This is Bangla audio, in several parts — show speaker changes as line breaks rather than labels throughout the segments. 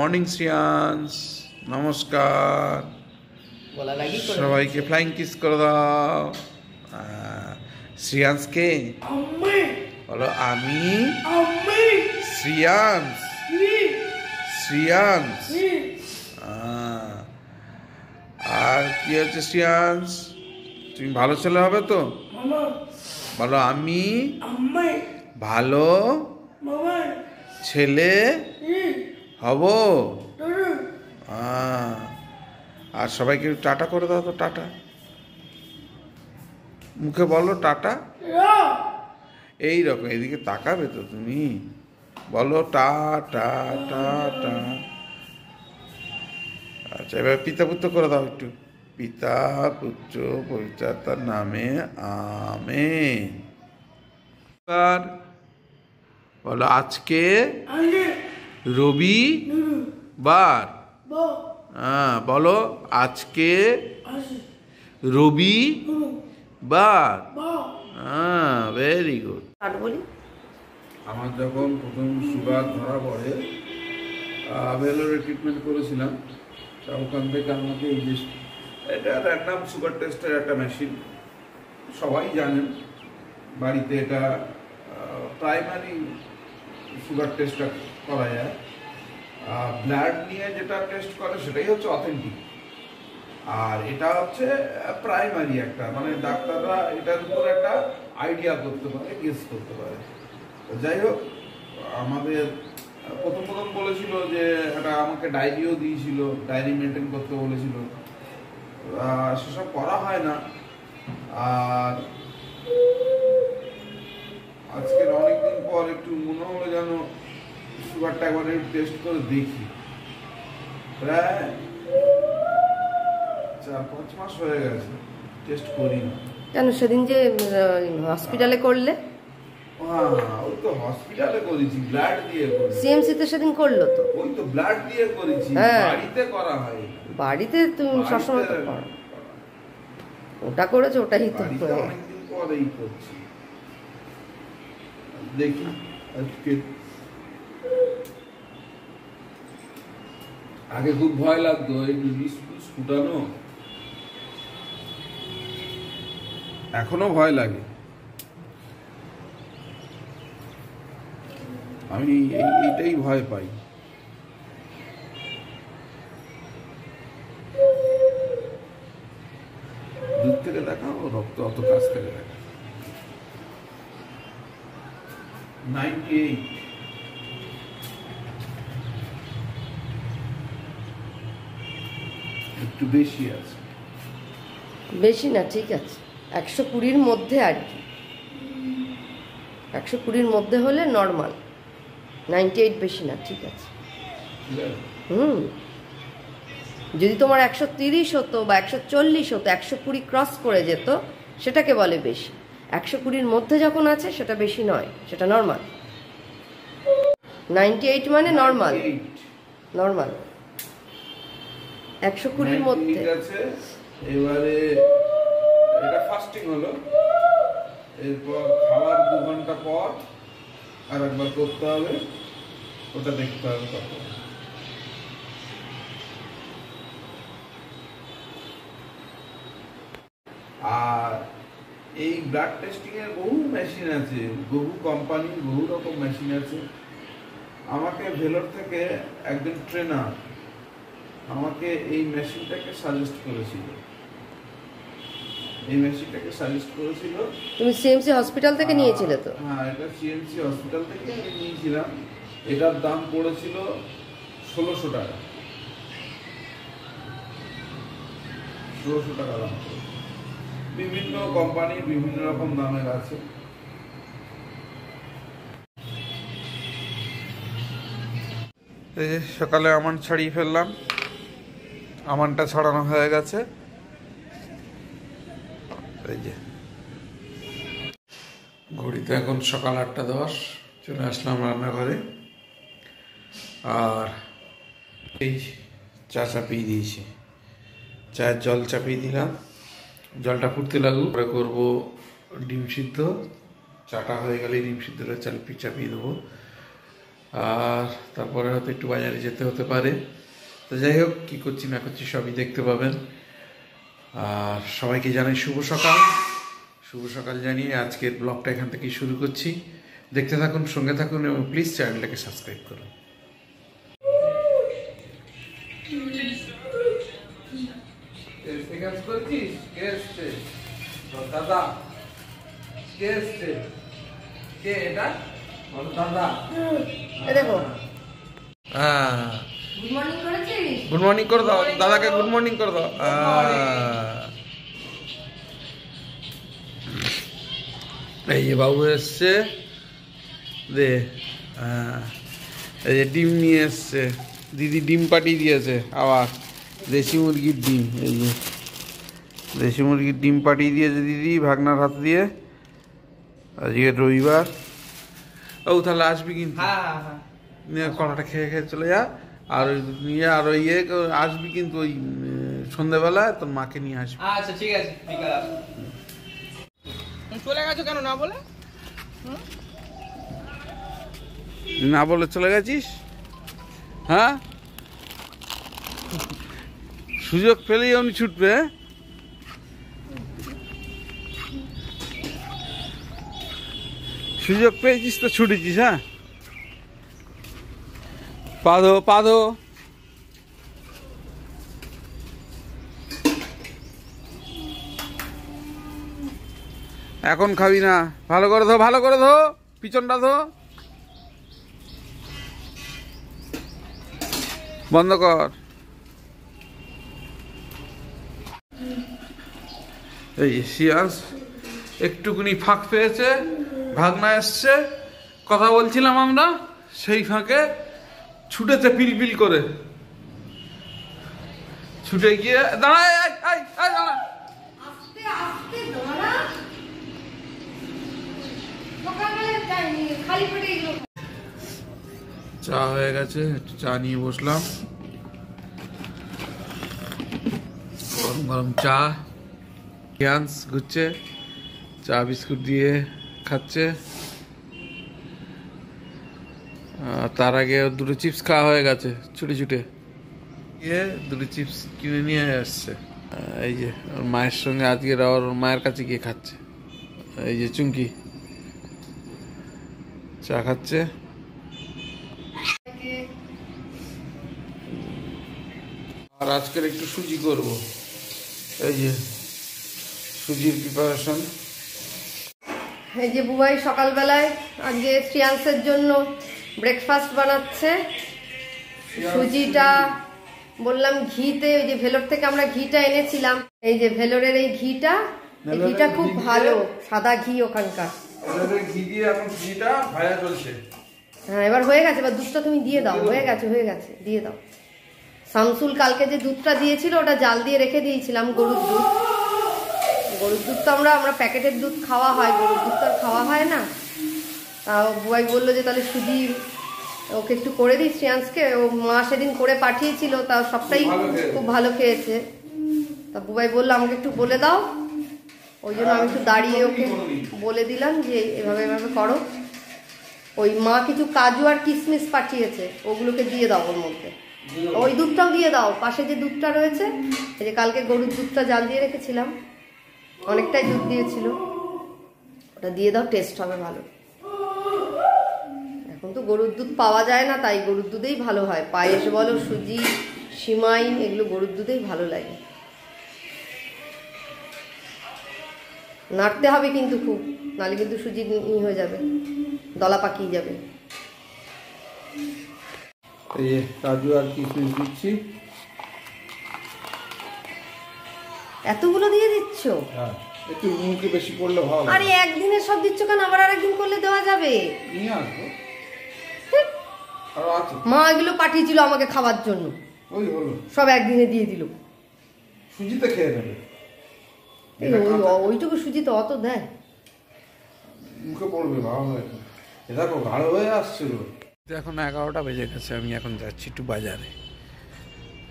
মর্নিং শ্রিয়াংশ, নমস্কার। সবাইকে ফ্লাইং কিস করে দাও। শ্রিয়াংশকে বলো আমি শ্রিয়াংশ। শ্রিয়াংশ আর কি হচ্ছে শ্রিয়াংশ, তুমি ভালো ছেলে হবে তো? বলো আমি ভালো ছেলে হব। আর সবাইকে টাটা করে দাও তো, টাটা মুখে বলো টাটা। এইরকম এদিকে তাকাবে তো তুমি, বলো টাটা টাটা। আচ্ছা এবার পিতা পুত্র করে দাও একটু, পিতা পুত্র পবিত্রাত্মার নামে আমেন। বলো আজকে রবিবার। বলো আজকে রবিবার। Very good. আমার যখন প্রথম সুগার ধরা পড়ে, ভেলোরে ট্রিটমেন্ট করেছিলাম, তা ওখান থেকে আমাকে এই যে এটা র্যান্ডাম সুগার টেস্টের একটা মেশিন, সবাই জানেন বাড়িতে এটা প্রাইমারি সুগার টেস্টটা করা যায়। ব্লাড নিয়ে যেটা টেস্ট করে সেটাই হচ্ছে অথেন্টিক, আর এটা হচ্ছে প্রাইমারি একটা, মানে ডাক্তাররা এটার উপর একটা আইডিয়া করতে পারে, গেস করতে পারে। যাই হোক, আমাদের প্রথম বলেছিল যে এটা আমাকে ডায়েরিও দিয়েছিল, ডায়েরি মেনটেন করতে বলেছিল, সেসব করা হয় না। আর আজকের অনেকদিন পর একটু মনে হলো যেন সুগারটা একবার টেস্ট করে দেখি। প্রায় 4-5 মাস হয়ে গেছে টেস্ট করি না।
কেন সেদিন যে হসপিটালে করলে?
ওই তো হসপিটালে করেছি, ব্লাড দিয়ে করেছি।
সিএমসি তে সেদিন করলো তো,
ওই তো ব্লাড দিয়ে করেছি, বাড়িতে করা হয়।
বাড়িতে তুমি সবসময় তো করো, ওটা করেছো, ওটাই তো
অনেকদিন পরেই করছি। দেখি আজকে, আগে খুব ভয় লাগতো এই ফুটানো, এখনো ভয় লাগে। আমি এইটাই ভয় পাই। দূর থেকে দেখাও, রক্ত অত কাছ থেকে দেখা। 98 একটু বেশি আছে।
বেশি না, ঠিক আছে, 120-র মধ্যে আর কি, 120-র মধ্যে হলে নর্মাল, 98 বেশি না, ঠিক আছে। যদি তোমার 130 হতো বা 140 হতো, 120 ক্রস করে যেত, সেটাকে বলে বেশি। 120-র মধ্যে যখন আছে সেটা বেশি নয়, সেটা নর্মাল। 98 মানে নর্মাল, নর্মাল 120-র মধ্যে।
ঠিক আছে, এবারে এটা ফাস্টিং হলো, এরপর খাওয়ার 2 ঘন্টা পর আর একবার করতে হবে, ওটা দেখতে হবে কত। আর এই ব্লাড টেস্টিং এর বহু মেশিন আছে, বহু কোম্পানি, বহু রকম মেশিন আছে। আমাকে ভেলোর থেকে একজন ট্রেনার আমাকে এই মেশিনটাকে সাজেস্ট করেছিল।
তুমি সিএমসি হসপিটাল থেকে নিয়েছিলে তো?
হ্যাঁ, এটা সিএমসি হসপিটাল থেকে আমি নিয়েছিলাম। এটার দাম পড়েছিল 1600 টাকা। 1600 টাকা দাম। বিভিন্ন কোম্পানি বিভিন্ন রকম দামের আছে। সকালে আমান ছাড়িয়ে ফেললাম, আমানটা ছড়ানো হয়ে গেছে। এই যে ঘড়িতে এখন সকাল 8:10, চলে আসলাম রান্নাঘরে। আর এই চা চাপিয়ে দিয়েছি, চায়ের জল চাপিয়ে দিলাম, জলটা ফুটতে লাগুক, পরে করবো ডিম সিদ্ধ। চাটা হয়ে গেলে ডিম সিদ্ধটা চাপিয়ে দেবো। আর তারপরে হয়তো একটু বাজারে যেতে হতে পারে। তো যাই হোক, কী করছি না করছি সবই দেখতে পাবেন। আর সবাইকে জানাই শুভ সকাল জানিয়ে আজকের ব্লগটা এখান থেকেই শুরু করছি। দেখতে থাকুন, সঙ্গে থাকুন এবং প্লিজ চ্যানেলটাকে সাবস্ক্রাইব করুন। দাদা কে এটা? দাদা
দেখো,
গুড মর্নিং করে দাও দাদাকে, গুড মর্নিং করে দাও। এই যে বাবু এসছে, দে। এই যে ডিম নিয়ে এসছে, দিদি ডিম পাঠিয়ে দিয়েছে আবার, দেশি মুরগির ডিম। এই যে দেশি মুরগির ডিম পাঠিয়ে দিয়েছে দিদি ভাগনার হাত দিয়ে। আজকে রবিবার। ও তাহলে আসবি কিন্তু, নিয়ে কলাটা খেয়ে খেয়ে চলে যা। আর নিয়ে আরো আসবি কিন্তু ওই সন্ধ্যাবেলা তোর মাকে নিয়ে আসবি।
আচ্ছা ঠিক আছে, চলে গেছো কেন না বলে?
না বলে চলে গেছিস? হ্যাঁ, সুযোগ পেলেই উনি ছুটবে। সুযোগ পেয়েছিস তো ছুটেছিস। হ্যাঁ, পাধো এখন খাবি না, ভালো করে ধো পিছনটা ধো, বন্ধ কর। এই সিয়াস একটুকুনি ফাঁক পেয়েছে, ভাগনা এসছে, কথা বলছিলাম আমরা, সেই ফাঁকে ছুটেছে পিলপিল করে, ছুটে গিয়ে দাঁড়ায়। চা হয়ে গেছে, একটু চা নিয়ে বসলাম, গরম গরম চা। ইয়ান্স ঘুরছে, চা বিস্কুট দিয়ে খাচ্ছে। তার আগে দুটো চিপস খাওয়া হয়ে গেছে, ছুটে গিয়ে দুটো চিপস কিনে নিয়ে আসছে। এই যে ওর মায়ের সঙ্গে আজকে ওর মায়ের কাছে গিয়ে খাচ্ছে। এই যে চুমকি চা খাচ্ছে। আর আজকের একটু সুজি করব। এই যে সুজির প্রিপারেশন।
এই যে বুবাই সকালবেলায় আজকে শ্রিয়াংসের জন্য ব্রেকফাস্ট বানাচ্ছে। সুজিটা বললাম ঘিতে, ওই যে ভেলোর থেকে আমরা ঘিটা এনেছিলাম, এই যে ভেলোরের এই ঘিটা খুব ভালো, সাদা ঘি ওখানকার।
ঘি দিয়ে এখন ঘিটা ভাজা চলছে।
হ্যাঁ, এবার হয়ে গেছে, এবার দুধটা তুমি দিয়ে দাও। হয়ে গেছে দিয়ে দাও। শামসুল কালকে যে দুধটা দিয়েছিল ওটা জাল দিয়ে রেখে দিয়েছিলাম, গরুর দুধ তো আমরা প্যাকেটের দুধ খাওয়া হয়, গরুর দুধ তো আর খাওয়া হয় না। তাও বুবাই বললো যে তাহলে সুজি ওকে একটু করে দিই শ্রেয়াংসকে। ও মা সেদিন করে পাঠিয়েছিল, তাও সবটাই খুব ভালো খেয়েছে। তা বুবাই বললো আমাকে একটু বলে দাও, ওই জন্য আমি একটু দাঁড়িয়ে ওকে বলে দিলাম যে এভাবে করো। ওই মা কিছু কাজু আর কিশমিশ পাঠিয়েছে, ওগুলোকে দিয়ে দাও ওর মধ্যে। ওই দুধটাও দিয়ে দাও, পাশে যে দুধটা রয়েছে, এই যে কালকে গরুর দুধটা জাল দিয়ে রেখেছিলাম, অনেকটাই দুধ দিয়েছিল, ওটা দিয়ে দাও, টেস্ট হবে ভালো। এখন তো গরুর দুধ পাওয়া যায় না, তাই গরুর দুধেই ভালো হয়। পায়েস বলো, সুজি, সিমাইন, এগুলো গরুর দুধেই ভালো লাগে। নাড়তে হবে কিন্তু খুব, নাহলে কিন্তু সুজি হয়ে যাবে, দলা পাকিয়ে যাবে।
এই যে কাজু আর কিশমিশ দিচ্ছি।
এতগুলো দিয়ে দিচ্ছ?
হ্যাঁ, একটু মুখে বেশি করলে ভালো।
আরে একদিনে সব দিচ্ছ কেন? আবার আরেকদিন করলে দেওয়া যাবে।
নিয়ে আসবো।
মা এগুলো পাঠিয়েছিল আমাকে খাবার জন্য,
ওই হলো
সব একদিনে দিয়ে দিল।
সুজিতে খেয়ে নেবে।
ওইটুকু সুজি তো অত দেয়,
মুখে পড়বে, ভালো হয়। দেখো গাঢ় হয়ে আসছিল। এখন 11টা বেজে গেছে, আমি এখন যাচ্ছি একটু বাজারে,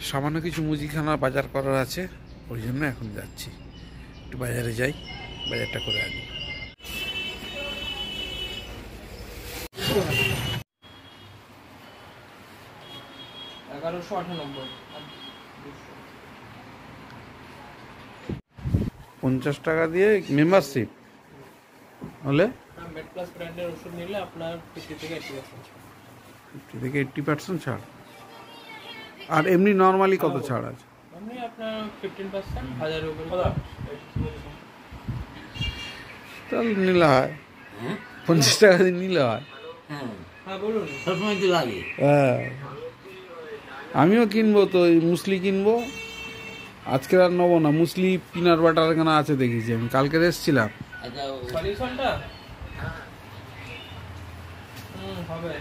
সামান্য কিছু মুদিখানা বাজার করার আছে, ওই জন্য এখন যাচ্ছি। একটু বাজারে যাই, বাজারটা করে আনি।
1198
50 টাকা দিয়ে মেম্বারশিপ হলে
মেড প্লাস ব্র্যান্ডের ওষুধ নিলে আপনার 50 থেকে 80%
50 থেকে 80% ছাড়। আর এমনি নরমালি কত ছাড় আছে?
এমনি আপনার 15% 1000 এর উপরে।
তাহলে নিলে হয় 50 টাকা দিয়ে নিলে হয়।
হ্যাঁ বলুন।
সবসময় তো লাগে।
হ্যাঁ আমিও কিনবো তো, এই মুসলি কিনবো আজকে, আর নেবো না। মুসলি পিনাট বাটার এখানে আছে দেখেছি আমি, কালকে এসেছিলাম।
আচ্ছা
সলিউশনটা হবে।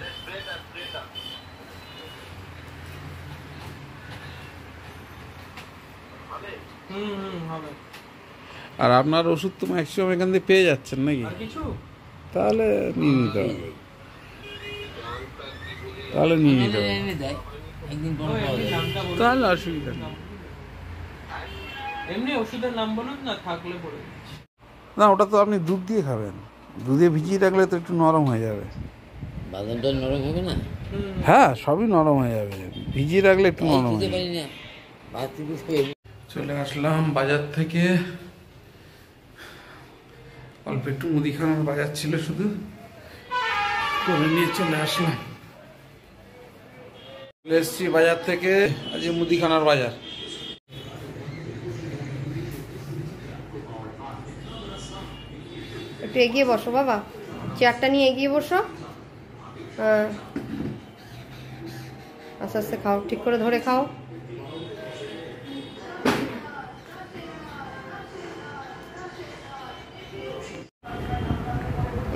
হবে।
আর আপনার ওষুধ তো ম্যাক্সিমাম এখান থেকে পেয়ে যাচ্ছেন নাকি?
আর কিছু
তাহলে নিয়ে নিতে হবে, তাহলে নিয়ে নিতে হবে,
এনে দেয় একদিন পর
ওই
পাওয়া যায়।
নামটা বলুন।
তাহলে অসুবিধা নেই।
এমনি ওষুধের নাম বলুন না, থাকলে বলে দিচ্ছি।
না ওটা তো আপনি দুধ দিয়ে খাবেন, দুধে ভিজিয়ে রাখলে তো একটু নরম হয়ে যাবে।
বাদামটা নরম হবে না?
হ্যাঁ সবই নরম হয়ে যাবে, ভিজিয়ে রাখলে একটু নরম হয়ে
খেতে
যাবে।
পারি না, ভাত থেকে খেয়ে
চলে আসলাম বাজার থেকে, অল্প একটু মুদিখানার বাজার ছিল শুধু, করে নিয়ে চলে আসলাম। চলে এসছি বাজার থেকে, আজ মুদিখানার বাজার।
একটু এগিয়ে বসো বাবা, চেয়ারটা নিয়ে এগিয়ে বসো। হ্যাঁ আস্তে আস্তে খাও, ঠিক করে ধরে খাও।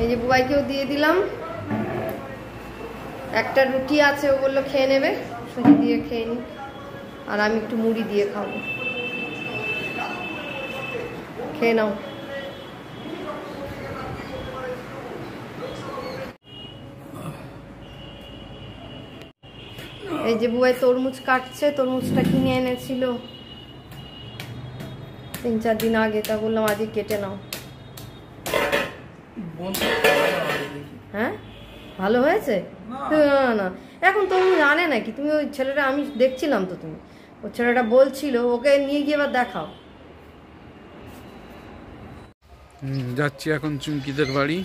এই যে বুবাইকেও দিয়ে দিলাম, একটা রুটি আছে, ও বললো খেয়ে নেবে, সুজি দিয়ে খেয়ে নি, আর আমি একটু মুড়ি দিয়ে খাবো। খেয়ে নাও। এই যে বুবাই তরমুজ কাটছে, তরমুজটা কিনে এনেছিল 3-4 দিন আগে, তা বললাম আজকে কেটে নাও। হ্যাঁ ভালো হয়েছে? না না এখন তরমুজ আনে নাকি? তুমি ওই ছেলেটা, আমি দেখছিলাম তো, তুমি ওই ছেলেটা বলছিল, ওকে নিয়ে গিয়ে এবার দেখাও।
যাচ্ছি এখন চুমকিদের বাড়ি,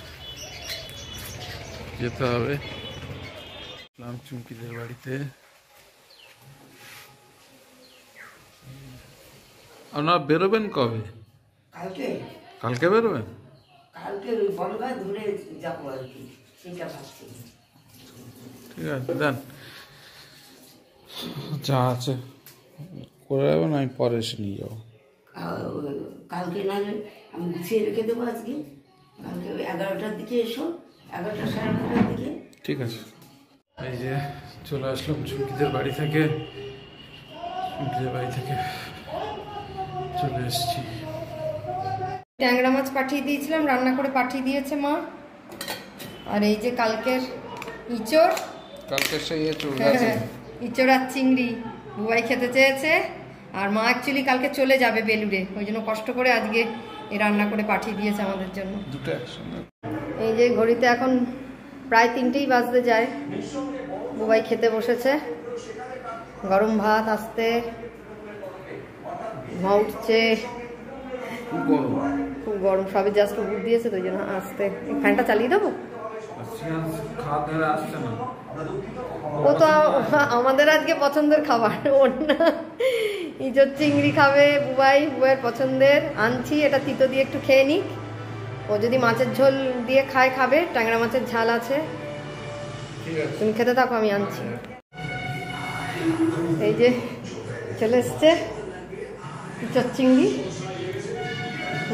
যেতে হবে চুমকিদের বাড়িতে। আপনারা বেরোবেন কবে?
কালকে
কালকে বেরোবেন?
কালকে বড়গা ধরে যাবো আর কি, সেটা ভাবছি।
ঠিক আছে দেন, যা আছে করে যাবেন, আমি পরে এসে নিয়ে যাবো।
কালকে নাহলে আমি গুছিয়ে রেখে দেবো আজকে। কালকে 11টার দিকে এসো, 11টা 11:30টার দিকে।
ঠিক আছে। এই যে চলে আসলাম চুমকিদের বাড়ি থেকে, চুমকিদের বাড়ি থেকে চলে এসেছি।
ট্যাংরা মাছ পাঠিয়ে দিয়েছিলাম, রান্না করে পাঠিয়ে দিয়েছে মা। আর এই যে কালকের ইঁচড়,
কালকে সেই
ইঁচড় আর চিংড়ি বুবাই খেতে চেয়েছে, আর মা অ্যাকচুয়ালি কালকে চলে যাবে বেলুড়ে, ওই জন্য কষ্ট করে আজকে এই রান্না করে পাঠিয়ে দিয়েছে আমাদের জন্য।
দুটো একসঙ্গে।
এই যে ঘড়িতে এখন প্রায় 3টেই বাজতে যায়, বুবাই খেতে বসেছে। গরম ভাত আসতে, ধোঁয়া উঠছে,
খুব গরম,
খুব গরম, সবে জাস্ট উপর দিয়েছে, তো ওই জন্য আসতে। ফ্যানটা চালিয়ে দেবো?
খাওয়া দাওয়া আসছে না,
ও তো আমাদের আজকে পছন্দের খাবার, ওর না। ইঁচড় চিংড়ি খাবে বুবাই, বুবাইয়ের পছন্দের আনছি, এটা তিতো দিয়ে একটু খেয়ে নিক। ও যদি মাছের ঝোল দিয়ে খায় খাবে, ট্যাংরা মাছের ঝাল আছে।
ঠিক আছে
তুমি খেতে থাকো, আমি আনছি। এই যে চলে এসছে ইঁচড় চিংড়ি,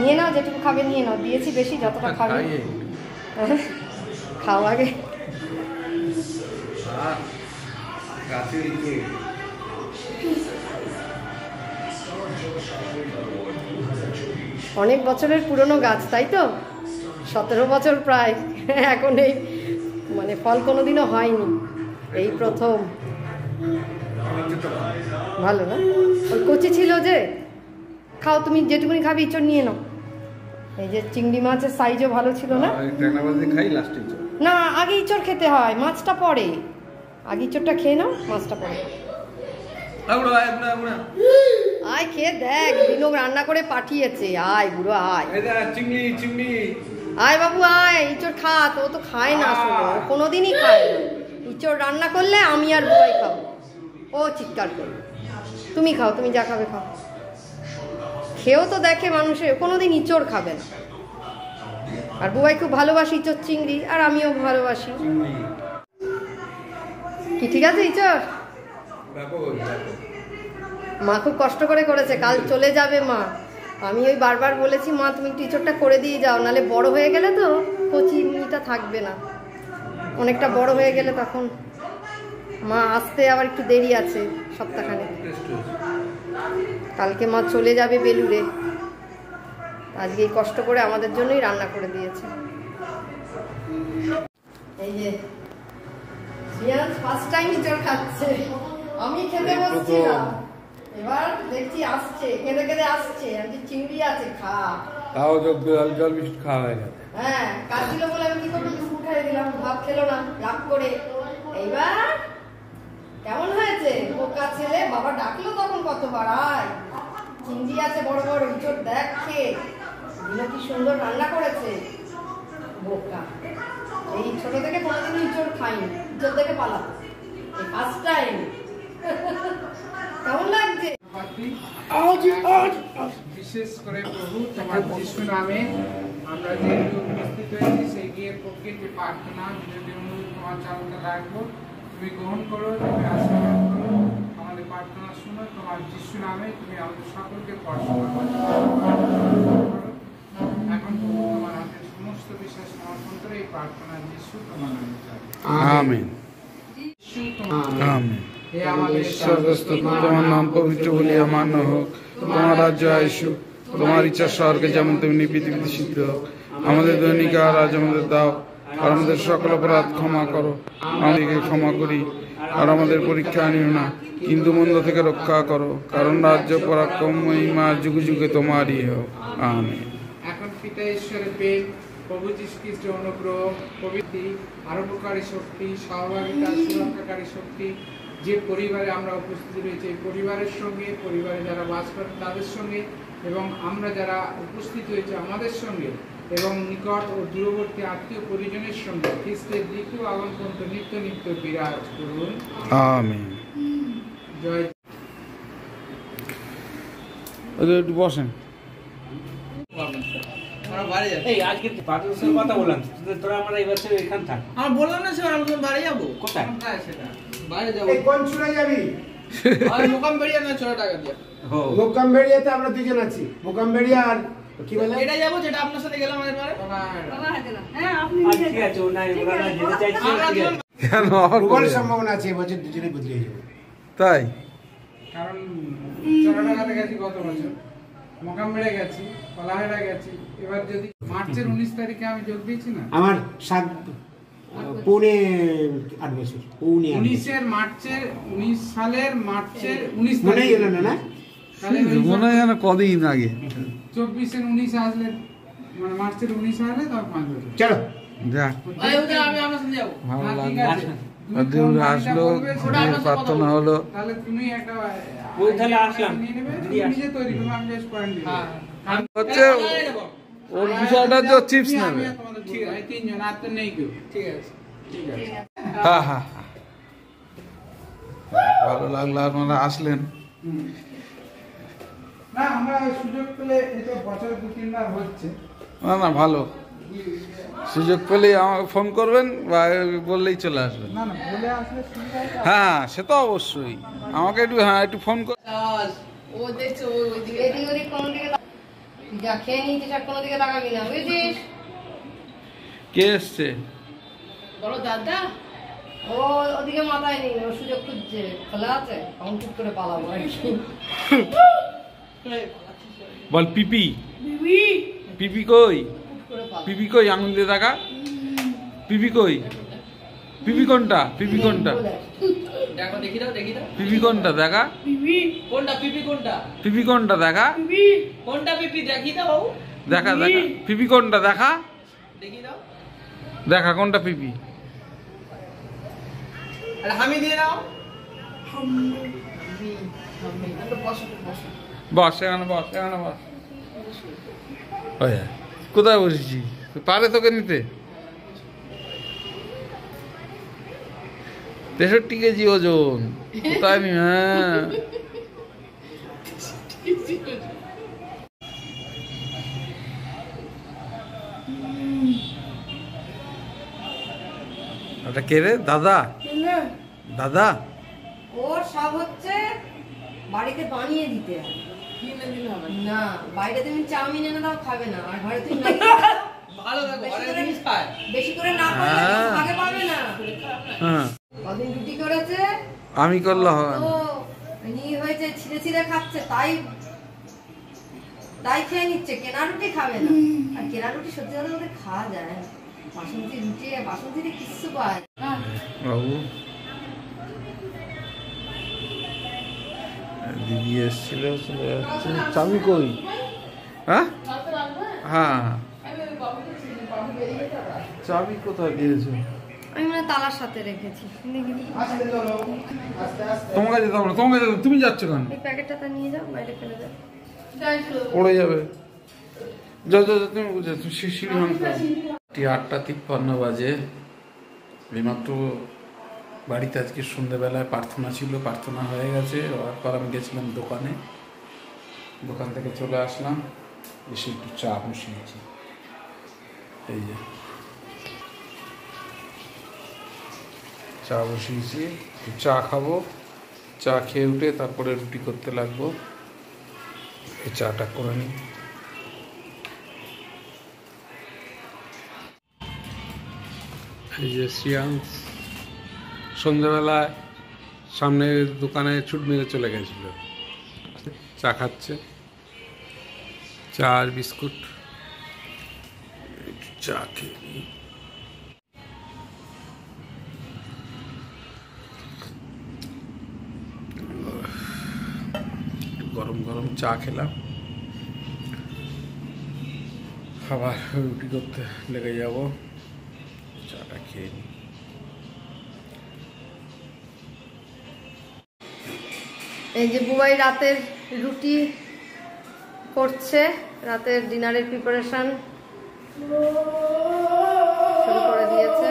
নিয়ে নাও, যেটুকু খাবে নিয়ে নাও, দিয়েছি বেশি, যতটা খাবে খাও আগে। অনেক বছরের পুরনো গাছ, তাই তো? 17 বছর প্রায়। এখন এই মানে ফল কোনোদিনও হয়নি, এই প্রথম। ভালো না? ওই কচি ছিল যে, খাও তুমি, যেটুকুনি খাবে ইঁচড় নিয়ে নাও। এই যে চিংড়ি মাছের সাইজও ভালো ছিল না?
খাই লাস্টে
না, আগে ইঁচড় খেতে হয়, মাছটা পরে। আগে ইঁচড়টা খেয়ে নাও, মাছটা পরে। আয় খেয়ে দেখ, বিনোব রান্না করে পাঠিয়েছে। আয় বুড়ো আয়, আয় বাবু আয়, ইঁচড় খা। তো তো খায় না, কোনোদিনই খায় না। ইঁচড় রান্না করলে আমি আর বুবাই খাবো। ও চিৎকার করবে। তুমি খাও, তুমি যা খাবে খাও। খেয়েও তো দেখে মানুষের, কোনোদিন ইঁচড় খাবে না। আর বুবাই খুব ভালোবাসি ইঁচড় চিংড়ি, আর আমিও ভালোবাসি। কি ঠিক আছে ইঁচড়? মা খুব কষ্ট করে করেছে, কাল চলে যাবে মা। আমি ওই বারবার বলেছি, মা তুমি একটু ইঁচড়টা করে দিয়ে যাও, নাহলে বড় হয়ে গেলে তো কচিটা থাকবে না, অনেকটা বড় হয়ে গেলে তখন মা আসতে আবার একটু দেরি আছে, সপ্তাহখানেক। কালকে মা চলে যাবে বেলুড়ে, আজকে এই কষ্ট করে আমাদের জন্যই রান্না করে দিয়েছে। এই যে ফার্স্ট টাইম ইঁচড় খাচ্ছে, আমি খেতে বসছি না, এবার দেখছি আসছে, কেঁদে কেঁদে আসছে। আমি চিংড়ি আছে, খা।
তাও জল বিস্কুট খাওয়া হয়ে গেছে।
হ্যাঁ, কাশিল বলে আমি কি করবো, বিস্কুট খাইয়ে দিলাম, ভাত খেলো না রাগ করে। এইবার কেমন হয়েছে বোকা ছেলে, বাবা ডাকলো তখন কতবার, আয় চিংড়ি আছে বড় বড়, ইঁচড় দেখ খেয়ে, কি সুন্দর রান্না করেছে। বোকা, এই ছোট থেকে কোনোদিন ইঁচড় খাইনি, ইঁচড় দেখে পালাবো, এই ফার্স্ট টাইম। কেমন লাগছে?
বিশেষ করে প্রভু তোমার যিশু নামে আমরা যেহেতু উপস্থিত হয়েছি, সেই গিয়ে পক্ষে যে প্রার্থনা যদি অনুরোধ তোমার চালতে রাখবো, তুমি গ্রহণ করো, তুমি আশীর্বাদ করো, আমাদের প্রার্থনা শুনো, তোমার যিশু নামে তুমি আমাদের সকলকে পড়াশোনা করো। এখন প্রভু তোমার হাতে সমস্ত বিষয় সমর্পণ করে এই প্রার্থনা যিশু তোমার নামে চাই।
আমিন।
যিশু তোমার
আমিন।
হে আমাদের
স্বর্গস্থ, তোমার নাম পবিত্র বলিয়া মান্য হোক, তোমার রাজ্য আসুক, তোমার ইচ্ছা স্বর্গে যেমন তেমনি পৃথিবীতে সিদ্ধ হোক। আমাদের দৈনিক আহার আজ আমাদের দাও, আর আমাদের সকল অপরাধ ক্ষমা করো, আমাদেরকে ক্ষমা করি, আর আমাদের পরীক্ষা আনিও না, কিন্তু মন্দ থেকে রক্ষা করো, কারণ রাজ্য পরাক্রম মহিমা যুগে যুগে তোমারই হোক। আমিন।
এখন পিতা ঈশ্বরের প্রেম, প্রভু যীশু খ্রিস্টের অনুগ্রহ, প্রভৃতি আরোপকারী শক্তি, সহভাগিতা, সুরক্ষাকারী শক্তি, যে পরিবারে আমরা উপস্থিত রয়েছে, এই পরিবারের সঙ্গে, পরিবারে যারা বাস করেন তাদের সঙ্গে, এবং আমরা যারা উপস্থিত হয়েছে আমাদের সঙ্গে, এবং নিকট ও দূরবর্তী আত্মীয় পরিজনের সঙ্গে খ্রিস্টের দ্বিতীয় আগমন পর্যন্ত নিত্য নিত্য বিরাজ করুন।
আমিন।
জয়।
একটু বসেন।
এই আজকে পার্টির সঙ্গে কথা বললাম, তোরা আমরা এই বছর এখানে থাক।
আমি বললাম না স্যার, আমি বাড়ি যাবো।
কোথায়?
কোথায় সেটা?
বাইরে যাবো।
এই কোন চুড়ে যাবি?
আর মোকামবেড়িয়া না 6 টাকা দিয়ে।
মোকামবেড়িয়াতে আমরা দুজন আছি। মোকামবেড়িয়া আর কি বলে?
এটা যাবো যেটা আপনার সাথে গেলাম আগের বারে।
ঠিক আছে, ও না ওরা না যেতে চাইছে, ঠিক আছে।
কেন?
প্রবল সম্ভাবনা আছে এবছর দুজনে বদলে যাবে।
তাই?
কারণ চড়াডাঙ্গাতে গেছি গত বছর, মোকামবেড়ে গেছি, কলাহেড়া গেছি, এবার যদি মার্চের 19 তারিখে আমি যোগ দিয়েছি না,
আমার 7.8 বছর।
19 সালের মার্চের 19
মনে
তারিখ
গেল না?
তাহলে
মনে হয় না কদিন আগে।
24-এর 19 আসলে, মানে মার্চের 19 আসলে তখন 5 বছর।
চলো
যা,
ভাই ওদের আমি আপনার সাথে যাবো।
ভালো
হ্যাঁ, ঠিক
লাগলো।
আছে।
দেউরা আসলো, দিদির প্রার্থনা হলো।
তাহলে তুমি একটা
ওই তাহলে আসলাম।
নিয়ে নেবে,
দিদি
তুমি
আসো।
নিজে তৈরি করবে, আমি জাস্ট পয়েন্ট দিব।
হ্যাঁ।
হচ্ছে ওর বিষয়টা যে চিপস নেবে।
ঠিক আছে, এই তিনজন, আর তো নেই কেউ।
ঠিক আছে।
ঠিক আছে।
হ্যাঁ হ্যাঁ, ভালো লাগলো আপনারা আসলেন।
না, আমরা সুযোগ পেলে, এটা বছরে 2-3 বার হচ্ছে।
না না, ভালো, সুযোগ পেলেই আমাকে ফোন করবেন বা বললেই চলে আসবেন।
না না, বলে আসলে সুবিধা হয়।
হ্যাঁ, সে তো অবশ্যই, আমাকে একটু ফোন কর।
ও দেখছো ওইদিকে।
এদিক ওদিক কোনো দিকে যা খেয়ে নিয়েছিস আর কোনো দিকে লাগাবি না, বুঝেছিস?
কে এসছে?
বলো দাদা।
ও ওদিকে মাথায় নেই, ও সুযোগ খুঁজছে, খোলা আছে, আমি টুক করে পালাবো আর কি।
বল পিপি। পিপি কই?
টুক করে পালাবো।
পিপি কই? আঙুল দিয়ে দেখা। পিপি কই? পিপি কোনটা? পিপি কোনটা?
দেখো, দেখি দাও, দেখি দাও।
পিপি কোনটা দেখা?
কোনটা পিপি কোনটা?
পিপি কোনটা দেখা?
কোনটা পিপি দেখি দাও বাবু।
দেখা দেখা, পিপি কোনটা দেখা?
দেখি দাও।
দেখা কোনটা পিপি?
আরে হামি দিয়ে দাও।
বস এখানে বস কোথায় বসেছি পারে তোকে নিতে 63 কেজি ওজন কোথায় নি হ্যাঁ ওটা কে রে দাদা দাদা
ওর সব হচ্ছে বাড়িতে বানিয়ে দিতে না, বাইরে তুমি চাউমিন এনে দাও খাবে না, আর ঘরে তুমি
ভালো দেখো ঘরে জিনিস খায়
বেশি করে না করলে আগে পাবে না।
হ্যাঁ
কদিন রুটি করেছে
আমি করলাম
তো হয়েছে, ছিঁড়ে ছিঁড়ে খাচ্ছে, তাই খেয়ে নিচ্ছে, কেনা রুটি খাবে না। আর কেনা রুটি সত্যি কথা বলতে খাওয়া যায় না, বাসন্তী রুটি বাসন্তীতে কিচ্ছু পায় না।
বাবু দিদি এসেছিল চলে যাচ্ছে চাবি কই হ্যাঁ হ্যাঁ চাবি কোথায় দিয়েছো
আমি মানে তালার সাথে রেখেছি,
তোমাকে যেতে হবে না, তোমাকে যেতে হবে, তুমি যাচ্ছ কেন
এই প্যাকেটটা নিয়ে যাও, বাইরে ফেলে দাও,
পড়ে যাবে যা যা যা, তুমি বুঝে তুমি শিশির ভাঙতে 8:53 বাজে। এইমাত্র বাড়িতে আজকে সন্ধ্যেবেলায় প্রার্থনা ছিল, প্রার্থনা হয়ে গেছে, তারপর আমি গেছিলাম দোকানে, দোকান থেকে চলে আসলাম, এসে একটু চা বসিয়েছি। এই যে চা বসিয়েছি, একটু চা খাবো, চা খেয়ে উঠে তারপরে রুটি করতে লাগবো। এই চাটা করে নিই। এই যে শ্রিয়াংশ সন্ধ্যাবেলায় সামনের দোকানে ছুট মেরে চলে গেছিল, চা খাচ্ছে, চা আর বিস্কুট। একটু চা খেয়ে নিই। গরম গরম চা খেলাম, খাবার রুটি করতে লেগে যাব, চাটা খেয়ে নিই।
এই যে বুবাই রাতের রুটি করছে, রাতের ডিনারের প্রিপারেশন শুরু করে দিয়েছে।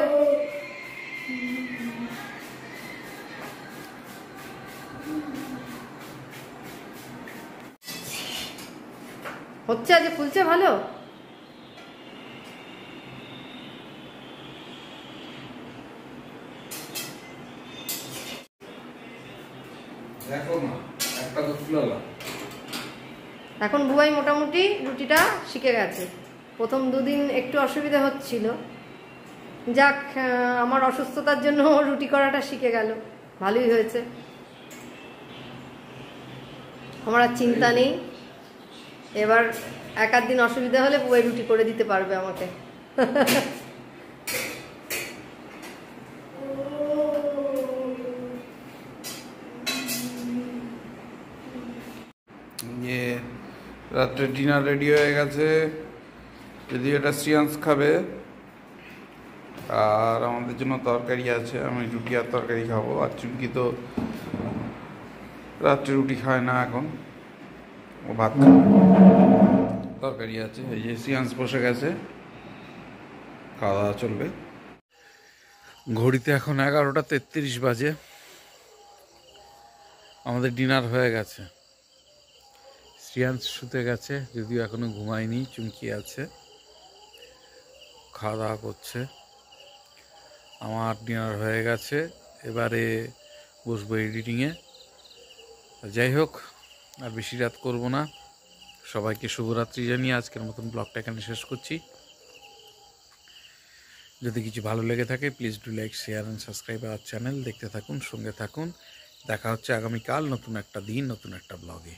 হচ্ছে আজ ফুলছে ভালো।
দেখো না, একটা তো ফুলালাম।
এখন বুবাই মোটামুটি রুটিটা শিখে গেছে, প্রথম দুদিন একটু অসুবিধা হচ্ছিল, যাক আমার অসুস্থতার জন্য রুটি করাটা শিখে গেল, ভালোই হয়েছে, আমার আর চিন্তা নেই। এবার এক আধ দিন অসুবিধা হলে বুবাই রুটি করে দিতে পারবে আমাকে।
রাত্রে ডিনার রেডি হয়ে গেছে, যদি এটা শ্রিয়াংশ খাবে, আর আমাদের জন্য তরকারি আছে, আমি রুটি আর তরকারি খাবো। আর চুমকি তো রাত্রে রুটি খায় না, এখন ও ভাত খাবে, তরকারি আছে। এই যে শ্রিয়াংশ বসে গেছে, খাওয়া দাওয়া চলবে। ঘড়িতে এখন 11:33 বাজে, আমাদের ডিনার হয়ে গেছে। শ্রিয়াংশ শুতে গেছে, যদিও এখনো ঘুমায়নি, চুমকি আছে, খাওয়া দাওয়া করছে। আমার ডিনার হয়ে গেছে, এবারে বসবো এডিটিংয়ে। যাই হোক, আর বেশি রাত করব না, সবাইকে শুভরাত্রি জানিয়ে আজকের মতন ব্লগটা এখানে শেষ করছি। যদি কিছু ভালো লেগে থাকে please do like, share and subscribe our channel. দেখতে থাকুন, সঙ্গে থাকুন, দেখা হচ্ছে আগামীকাল নতুন একটা দিন, নতুন একটা ব্লগে।